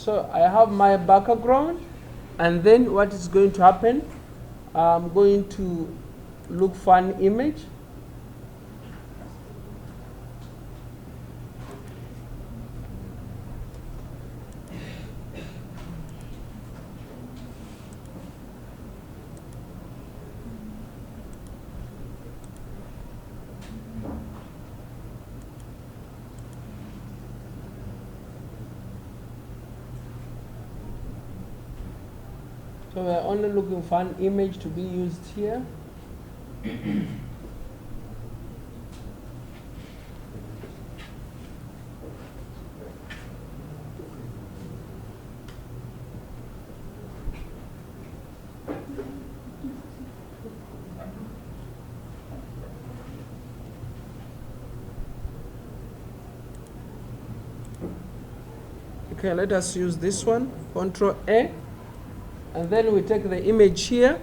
So I have my background, and then what is going to happen? I'm going to look for an image. So we're only looking for an image to be used here. Okay, let us use this one, Control A. And then we take the image here.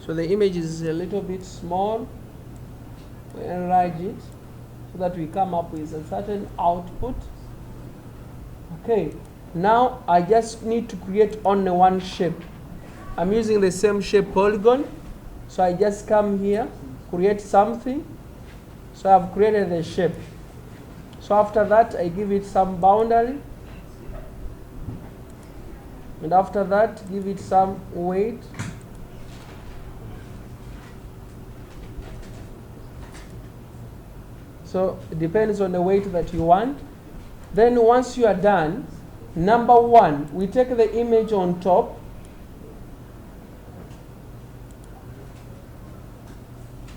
So the image is a little bit small. We enlarge it so that we come up with a certain output. Okay, now I just need to create only one shape. I'm using the same shape polygon. So I just come here, create something. So I've created the shape. So after that, I give it some boundary. And after that, give it some weight. So it depends on the weight that you want. Then once you are done, number one, we take the image on top.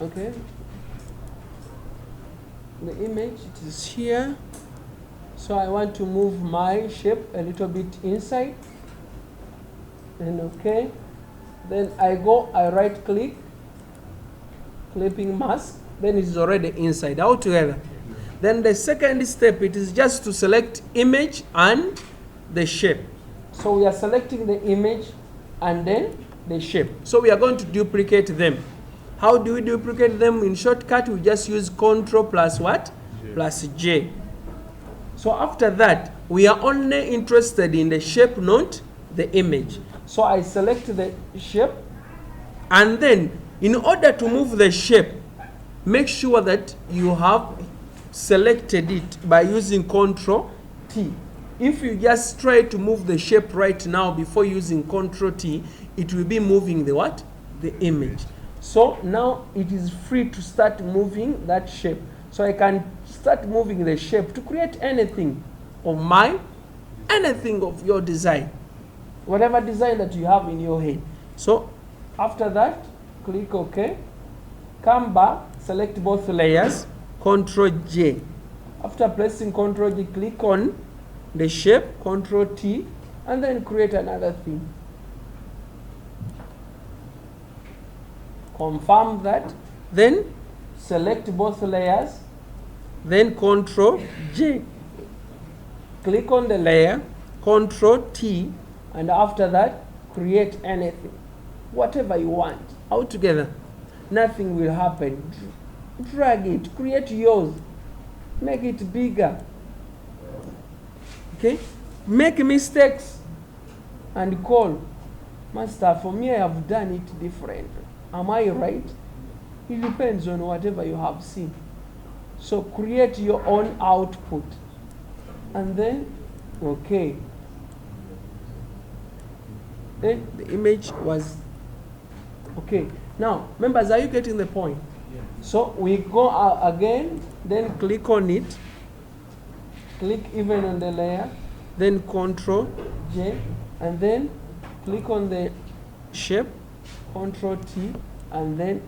Okay. The image, it is here. So I want to move my shape a little bit inside. And okay, then I right click, clipping mask, then it's already inside all together. Then the second step, it is just to select image and the shape. So we are selecting the image and then the shape. So we are going to duplicate them. How do we duplicate them? In shortcut, we just use Ctrl plus what? J. Plus J. So after that, we are only interested in the shape, not the image. So I select the shape, and then in order to move the shape, make sure that you have selected it by using Ctrl T. If you just try to move the shape right now before using Ctrl T, it will be moving the what? The image. So now it is free to start moving that shape. So I can start moving the shape to create anything of mine, anything of your design. Whatever design that you have in your head. So after that, click OK. Come back, select both layers, Ctrl J. After pressing Ctrl J, click on the shape, Ctrl T, and then create another thing. Confirm that, then select both layers, then Ctrl J. Click on the layer, Ctrl T, and after that, create anything, whatever you want, all together. Nothing will happen. Drag it, create yours, make it bigger. Okay? Make mistakes and call. Master, for me, I have done it different. Am I right? It depends on whatever you have seen. So create your own output. And then, okay. Then the image was okay. Now, members, are you getting the point? Yeah. So we go again, then click on it, click even on the layer, then Ctrl J, and then click on the shape, Ctrl T, and then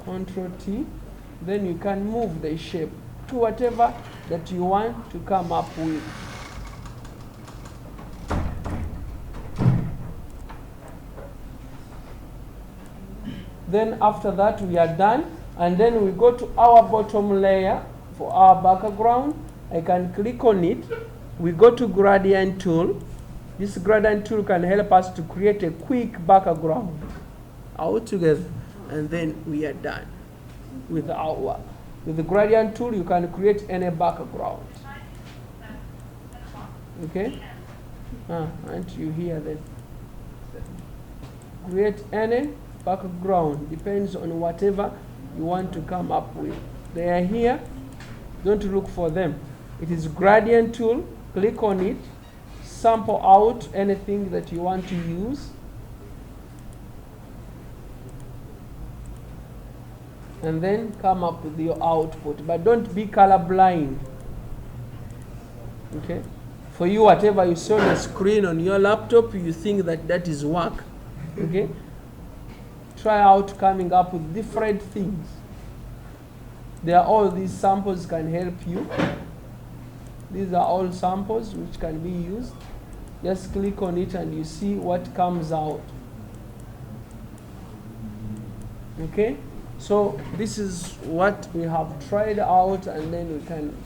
Ctrl T, then you can move the shape to whatever that you want to come up with. Then after that we are done, and then we go to our bottom layer for our background. I can click on it. We go to gradient tool. This gradient tool can help us to create a quick background all together, and then we are done with our work. With the gradient tool, you can create any background. Okay? Aren't you here then? Create any background, depends on whatever you want to come up with. They are here, don't look for them. It is gradient tool, click on it, sample out anything that you want to use. And then come up with your output, but don't be colorblind. Okay? For you, whatever you saw on the screen on your laptop, you think that that is work. Okay? Try out coming up with different things. There are all these samples can help you. These are all samples which can be used. Just click on it and you see what comes out. Okay? So this is what we have tried out, and then we can